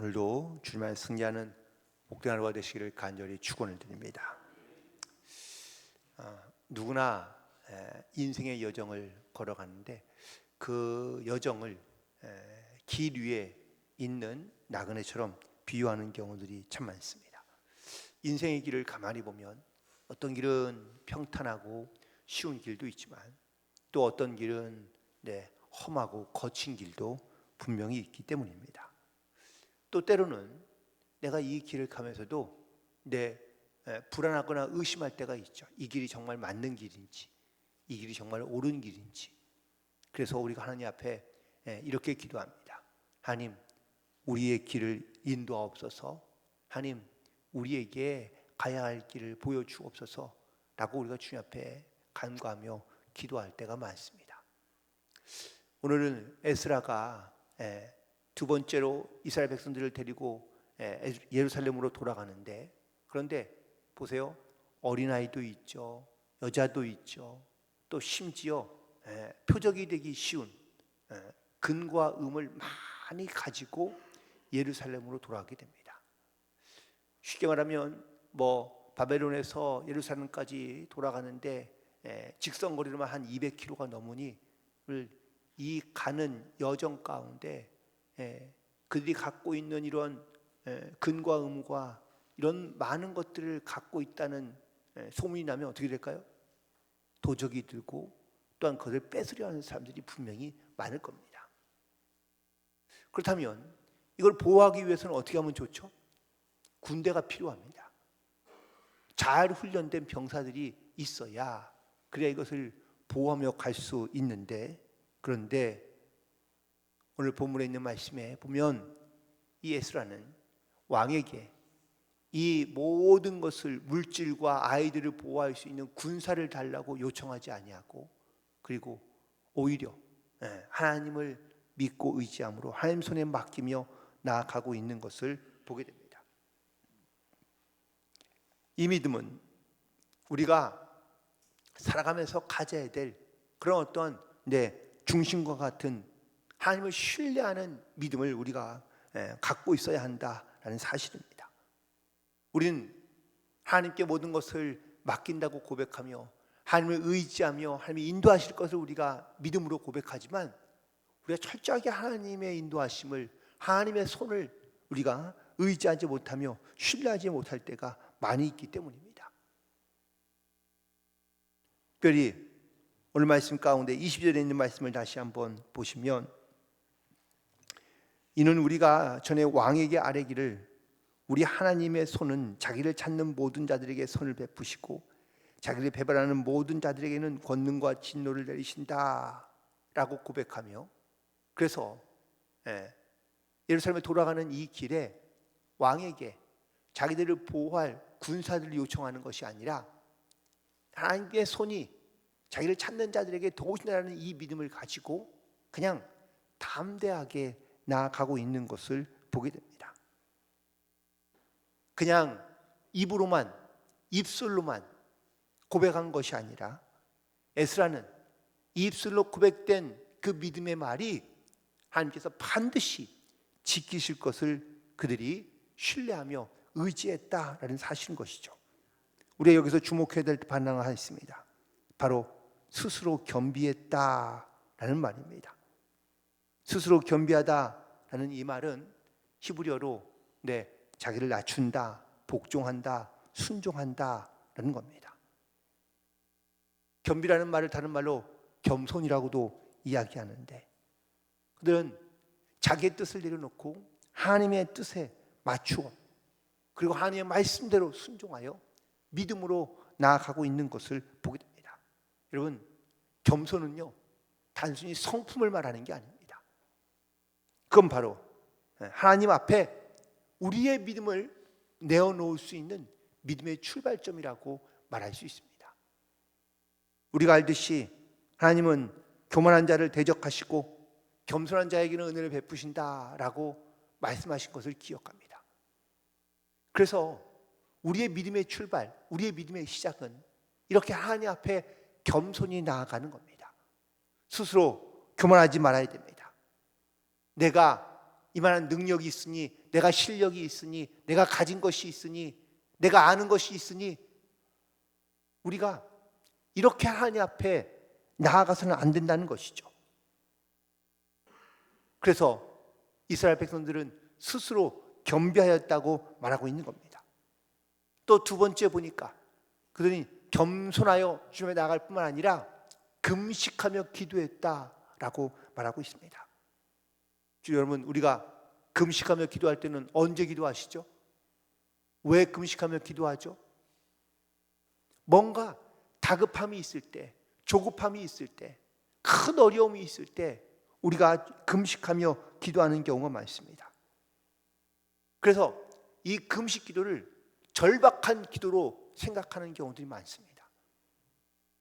오늘도 주님을 승리하는 복된 하루가 되시기를 간절히 축원을 드립니다. 누구나 인생의 여정을 걸어가는데 그 여정을 길 위에 있는 나그네처럼 비유하는 경우들이 참 많습니다. 인생의 길을 가만히 보면 어떤 길은 평탄하고 쉬운 길도 있지만 또 어떤 길은 험하고 거친 길도 분명히 있기 때문입니다. 또 때로는 내가 이 길을 가면서도 불안하거나 의심할 때가 있죠. 이 길이 정말 맞는 길인지, 이 길이 정말 옳은 길인지. 그래서 우리가 하나님 앞에 이렇게 기도합니다. 하나님, 우리의 길을 인도하옵소서. 하나님, 우리에게 가야 할 길을 보여주옵소서 라고 우리가 주님 앞에 간구하며 기도할 때가 많습니다. 오늘은 에스라가 두 번째로 이스라엘 백성들을 데리고 예루살렘으로 돌아가는데, 그런데 보세요, 어린아이도 있죠, 여자도 있죠, 또 심지어 표적이 되기 쉬운 근과 음을 많이 가지고 예루살렘으로 돌아가게 됩니다. 쉽게 말하면 바벨론에서 예루살렘까지 돌아가는데 직선거리로만 한 200km가 넘으니 이 가는 여정 가운데 그들이 갖고 있는 이런 근과 음과 이런 많은 것들을 갖고 있다는 소문이 나면 어떻게 될까요? 도적이 들고 또한 그들을 뺏으려 하는 사람들이 분명히 많을 겁니다. 그렇다면 이걸 보호하기 위해서는 어떻게 하면 좋죠? 군대가 필요합니다. 잘 훈련된 병사들이 있어야 그래야 이것을 보호하며 갈 수 있는데, 그런데 오늘 본문에 있는 말씀에 보면 이 에스라는 왕에게 이 모든 것을, 물질과 아이들을 보호할 수 있는 군사를 달라고 요청하지 아니하고, 그리고 오히려 하나님을 믿고 의지함으로 하나님 손에 맡기며 나아가고 있는 것을 보게 됩니다. 이 믿음은 우리가 살아가면서 가져야 될 그런 어떤 중심과 같은 하나님을 신뢰하는 믿음을 우리가 갖고 있어야 한다라는 사실입니다. 우리는 하나님께 모든 것을 맡긴다고 고백하며 하나님을 의지하며 하나님이 인도하실 것을 우리가 믿음으로 고백하지만, 우리가 철저하게 하나님의 인도하심을, 하나님의 손을 우리가 의지하지 못하며 신뢰하지 못할 때가 많이 있기 때문입니다. 특별히 오늘 말씀 가운데 20절에 있는 말씀을 다시 한번 보시면, 이는 우리가 전에 왕에게 아뢰기를 우리 하나님의 손은 자기를 찾는 모든 자들에게 선을 베푸시고 자기를 배반하는 모든 자들에게는 권능과 진노를 내리신다 라고 고백하며, 그래서 예루살렘에 돌아가는 이 길에 왕에게 자기들을 보호할 군사들을 요청하는 것이 아니라 하나님의 손이 자기를 찾는 자들에게 도우신다는 이 믿음을 가지고 그냥 담대하게 나아가고 있는 것을 보게 됩니다. 그냥 입으로만, 입술로만 고백한 것이 아니라 에스라는 입술로 고백된 그 믿음의 말이 하나님께서 반드시 지키실 것을 그들이 신뢰하며 의지했다라는 사실인 것이죠. 우리가 여기서 주목해야 될 반응이 하나 있습니다. 바로 스스로 겸비했다라는 말입니다. 스스로 겸비하다라는 이 말은 히브리어로 자기를 낮춘다, 복종한다, 순종한다라는 겁니다. 겸비라는 말을 다른 말로 겸손이라고도 이야기하는데, 그들은 자기의 뜻을 내려놓고 하나님의 뜻에 맞추어 그리고 하나님의 말씀대로 순종하여 믿음으로 나아가고 있는 것을 보게 됩니다. 여러분, 겸손은요 단순히 성품을 말하는 게 아닙니다. 그건 바로 하나님 앞에 우리의 믿음을 내어놓을 수 있는 믿음의 출발점이라고 말할 수 있습니다. 우리가 알듯이 하나님은 교만한 자를 대적하시고 겸손한 자에게는 은혜를 베푸신다라고 말씀하신 것을 기억합니다. 그래서 우리의 믿음의 출발, 우리의 믿음의 시작은 이렇게 하나님 앞에 겸손히 나아가는 겁니다. 스스로 교만하지 말아야 됩니다. 내가 이만한 능력이 있으니, 내가 실력이 있으니, 내가 가진 것이 있으니, 내가 아는 것이 있으니 우리가 이렇게 하나님 앞에 나아가서는 안 된다는 것이죠. 그래서 이스라엘 백성들은 스스로 겸비하였다고 말하고 있는 겁니다. 또 두 번째 보니까 그들이 겸손하여 주님에 나아갈 뿐만 아니라 금식하며 기도했다라고 말하고 있습니다. 여러분, 우리가 금식하며 기도할 때는 언제 기도하시죠? 왜 금식하며 기도하죠? 뭔가 다급함이 있을 때, 조급함이 있을 때, 큰 어려움이 있을 때 우리가 금식하며 기도하는 경우가 많습니다. 그래서 이 금식 기도를 절박한 기도로 생각하는 경우들이 많습니다.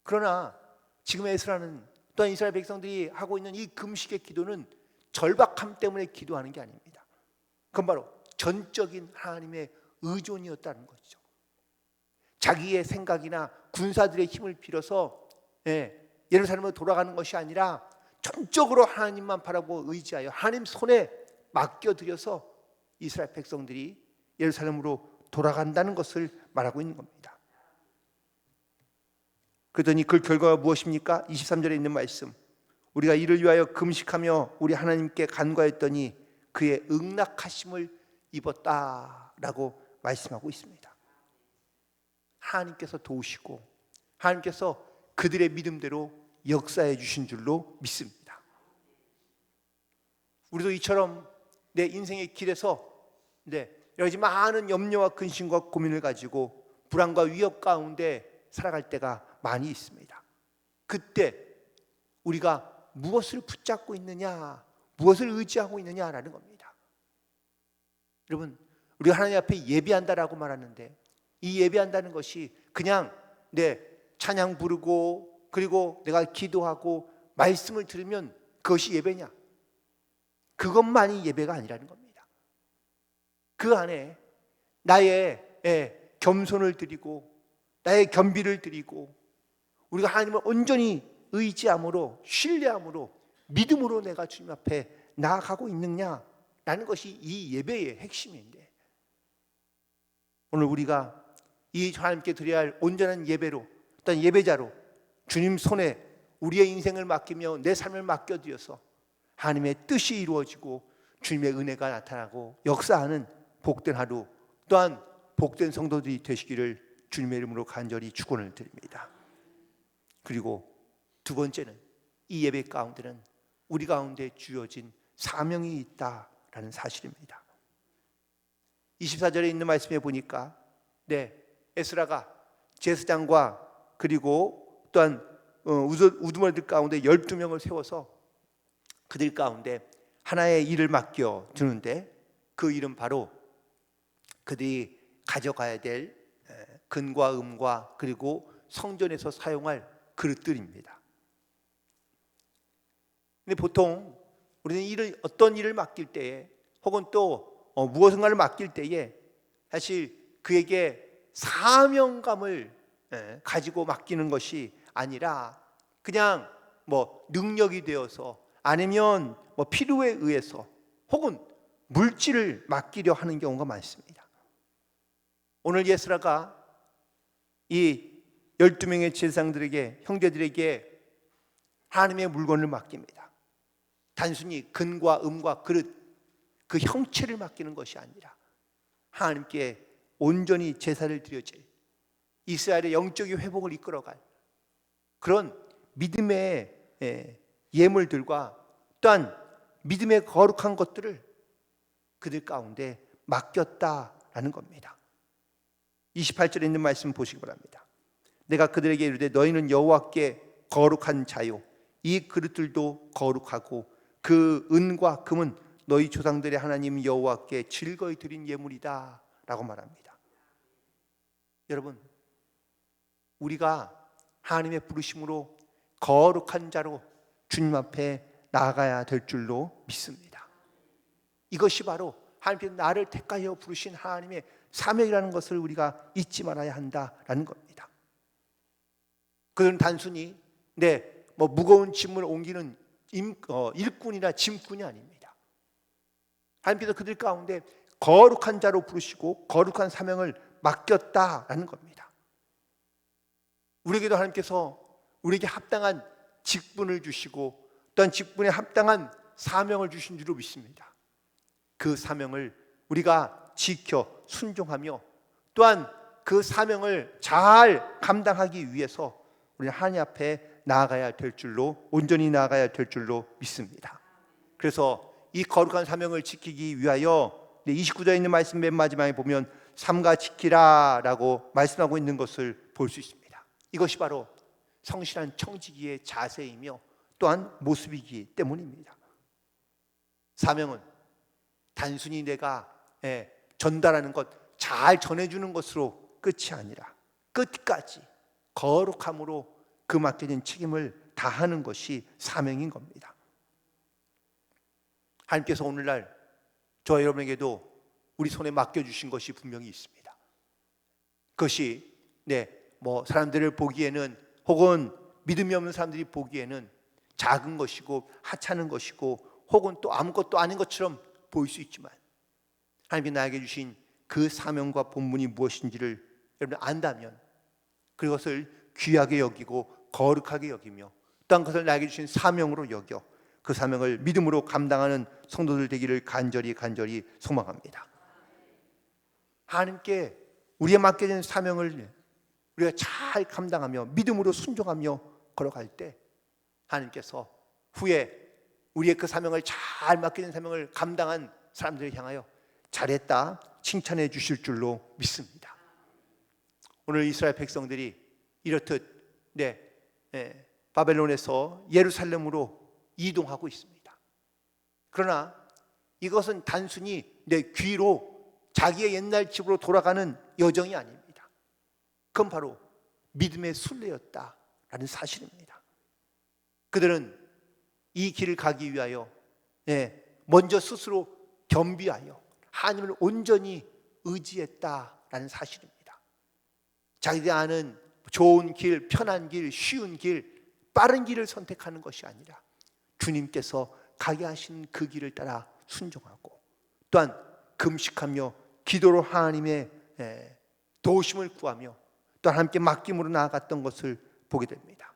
그러나 지금 에스라는 또한 이스라엘 백성들이 하고 있는 이 금식의 기도는 절박함 때문에 기도하는 게 아닙니다. 그건 바로 전적인 하나님의 의존이었다는 것이죠. 자기의 생각이나 군사들의 힘을 빌어서 예루살렘으로 돌아가는 것이 아니라 전적으로 하나님만 바라보고 의지하여 하나님 손에 맡겨드려서 이스라엘 백성들이 예루살렘으로 돌아간다는 것을 말하고 있는 겁니다. 그러더니 그 결과가 무엇입니까? 23절에 있는 말씀, 우리가 이를 위하여 금식하며 우리 하나님께 간구하였더니 그의 응낙하심을 입었다라고 말씀하고 있습니다. 하나님께서 도우시고 하나님께서 그들의 믿음대로 역사해 주신 줄로 믿습니다. 우리도 이처럼 내 인생의 길에서 여러 가지 많은 염려와 근심과 고민을 가지고 불안과 위협 가운데 살아갈 때가 많이 있습니다. 그때 우리가 무엇을 붙잡고 있느냐, 무엇을 의지하고 있느냐라는 겁니다. 여러분, 우리가 하나님 앞에 예배한다라고 말하는데 이 예배한다는 것이 그냥 찬양 부르고 그리고 내가 기도하고 말씀을 들으면 그것이 예배냐? 그것만이 예배가 아니라는 겁니다. 그 안에 나의 겸손을 드리고 나의 겸비를 드리고 우리가 하나님을 온전히 의지함으로 신뢰함으로 믿음으로 내가 주님 앞에 나아가고 있느냐라는 것이 이 예배의 핵심인데, 오늘 우리가 이 하나님께 드려야 할 온전한 예배로, 어떤 예배자로 주님 손에 우리의 인생을 맡기며 내 삶을 맡겨드려서 하나님의 뜻이 이루어지고 주님의 은혜가 나타나고 역사하는 복된 하루, 또한 복된 성도들이 되시기를 주님의 이름으로 간절히 축원을 드립니다. 그리고 두 번째는 이 예배 가운데는 우리 가운데 주어진 사명이 있다라는 사실입니다. 24절에 있는 말씀에 보니까 에스라가 제사장과 그리고 또한 우두머리들 가운데 12명을 세워서 그들 가운데 하나의 일을 맡겨 주는데 그 일은 바로 그들이 가져가야 될 근과 음과 그리고 성전에서 사용할 그릇들입니다. 근데 보통 우리는 어떤 일을 맡길 때에 혹은 또 무엇인가를 맡길 때에 사실 그에게 사명감을 가지고 맡기는 것이 아니라 그냥 능력이 되어서 아니면 필요에 의해서 혹은 물질을 맡기려 하는 경우가 많습니다. 오늘 예스라가 이 12명의 제사장들에게, 형제들에게 하나님의 물건을 맡깁니다. 단순히 근과 음과 그릇, 그 형체를 맡기는 것이 아니라 하나님께 온전히 제사를 드려질 이스라엘의 영적인 회복을 이끌어갈 그런 믿음의 예물들과 또한 믿음의 거룩한 것들을 그들 가운데 맡겼다라는 겁니다. 28절에 있는 말씀 보시기 바랍니다. 내가 그들에게 이르되 너희는 여호와께 거룩한 자요 이 그릇들도 거룩하고 그 은과 금은 너희 조상들의 하나님 여호와께 즐거이 드린 예물이다 라고 말합니다. 여러분, 우리가 하나님의 부르심으로 거룩한 자로 주님 앞에 나아가야 될 줄로 믿습니다. 이것이 바로 하나님께서 나를 택하여 부르신 하나님의 사명이라는 것을 우리가 잊지 말아야 한다라는 겁니다. 그들은 단순히 무거운 짐을 옮기는 일꾼이나 짐꾼이 아닙니다. 하나님께서 그들 가운데 거룩한 자로 부르시고 거룩한 사명을 맡겼다라는 겁니다. 우리에게도 하나님께서 우리에게 합당한 직분을 주시고 또한 직분에 합당한 사명을 주신 줄로 믿습니다. 그 사명을 우리가 지켜 순종하며 또한 그 사명을 잘 감당하기 위해서 우리는 하나님 앞에 나아가야 될 줄로, 온전히 나아가야 될 줄로 믿습니다. 그래서 이 거룩한 사명을 지키기 위하여 29절에 있는 말씀 맨 마지막에 보면 삼가 지키라 라고 말씀하고 있는 것을 볼 수 있습니다. 이것이 바로 성실한 청지기의 자세이며 또한 모습이기 때문입니다. 사명은 단순히 내가 전달하는 것, 잘 전해주는 것으로 끝이 아니라 끝까지 거룩함으로 그 맡겨진 책임을 다하는 것이 사명인 겁니다. 하나님께서 오늘날 저와 여러분에게도 우리 손에 맡겨주신 것이 분명히 있습니다. 그것이 사람들을 보기에는 혹은 믿음이 없는 사람들이 보기에는 작은 것이고 하찮은 것이고 혹은 또 아무것도 아닌 것처럼 보일 수 있지만 하나님이 나에게 주신 그 사명과 본분이 무엇인지를 여러분 안다면 그것을 귀하게 여기고 거룩하게 여기며 또한 그것을 나에게 주신 사명으로 여겨 그 사명을 믿음으로 감당하는 성도들 되기를 간절히 소망합니다. 하나님께 우리의 맡겨진 사명을 우리가 잘 감당하며 믿음으로 순종하며 걸어갈 때 하나님께서 후에 우리의 그 사명을 잘 맡겨진 사명을 감당한 사람들을 향하여 잘했다 칭찬해 주실 줄로 믿습니다. 오늘 이스라엘 백성들이 이렇듯 바벨론에서 예루살렘으로 이동하고 있습니다. 그러나 이것은 단순히 내 귀로 자기의 옛날 집으로 돌아가는 여정이 아닙니다. 그건 바로 믿음의 순례였다라는 사실입니다. 그들은 이 길을 가기 위하여 먼저 스스로 겸비하여 하나님을 온전히 의지했다라는 사실입니다. 자기들이 아는 좋은 길, 편한 길, 쉬운 길, 빠른 길을 선택하는 것이 아니라 주님께서 가게 하신 그 길을 따라 순종하고 또한 금식하며 기도로 하나님의 도우심을 구하며 또한 함께 맡김으로 나아갔던 것을 보게 됩니다.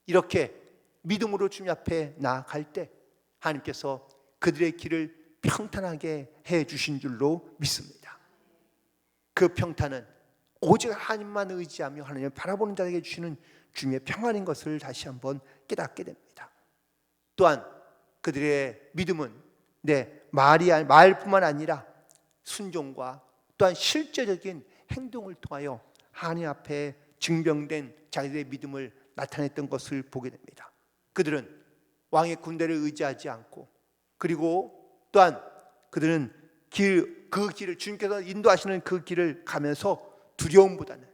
이렇게 믿음으로 주님 앞에 나아갈 때 하나님께서 그들의 길을 평탄하게 해 주신 줄로 믿습니다. 그 평탄은 오직 하나님만 의지하며 하나님을 바라보는 자에게 주시는 주님의 평안인 것을 다시 한번 깨닫게 됩니다. 또한 그들의 믿음은 말뿐만 아니라 순종과 또한 실제적인 행동을 통하여 하나님 앞에 증명된 자기들의 믿음을 나타냈던 것을 보게 됩니다. 그들은 왕의 군대를 의지하지 않고 그리고 또한 그들은 그 길을 주님께서 인도하시는 그 길을 가면서 두려움보다는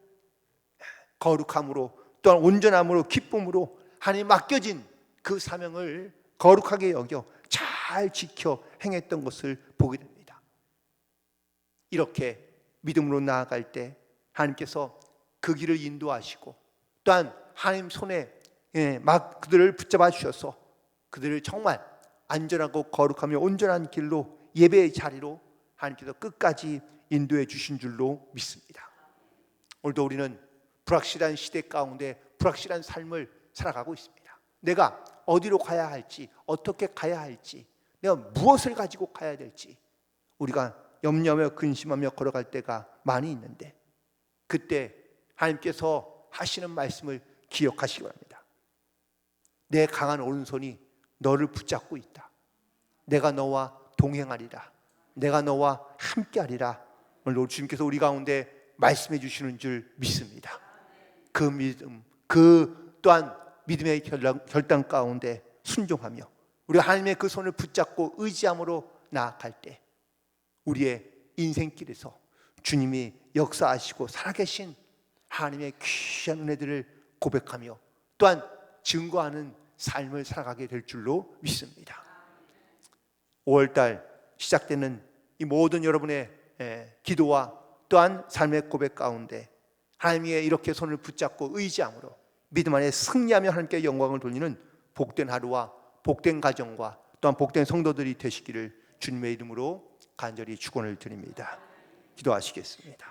거룩함으로 또한 온전함으로 기쁨으로 하나님 맡겨진 그 사명을 거룩하게 여겨 잘 지켜 행했던 것을 보게 됩니다. 이렇게 믿음으로 나아갈 때 하나님께서 그 길을 인도하시고 또한 하나님 손에 그들을 붙잡아 주셔서 그들을 정말 안전하고 거룩하며 온전한 길로 예배의 자리로 하나님께서 끝까지 인도해 주신 줄로 믿습니다. 오늘도 우리는 불확실한 시대 가운데 불확실한 삶을 살아가고 있습니다. 내가 어디로 가야 할지, 어떻게 가야 할지, 내가 무엇을 가지고 가야 될지 우리가 염려하며 근심하며 걸어갈 때가 많이 있는데 그때 하나님께서 하시는 말씀을 기억하시기 바랍니다. 내 강한 오른손이 너를 붙잡고 있다. 내가 너와 동행하리라. 내가 너와 함께하리라. 오늘 주님께서 우리 가운데 말씀해 주시는 줄 믿습니다. 그 믿음, 그 또한 믿음의 결단 가운데 순종하며 우리 하나님의 그 손을 붙잡고 의지함으로 나아갈 때 우리의 인생길에서 주님이 역사하시고 살아계신 하나님의 귀한 은혜들을 고백하며 또한 증거하는 삶을 살아가게 될 줄로 믿습니다. 5월달 시작되는 이 모든 여러분의 기도와 또한 삶의 고백 가운데 하나님의 이렇게 손을 붙잡고 의지함으로 믿음 안에 승리하며 하나님께 영광을 돌리는 복된 하루와 복된 가정과 또한 복된 성도들이 되시기를 주님의 이름으로 간절히 축원을 드립니다. 기도하시겠습니다.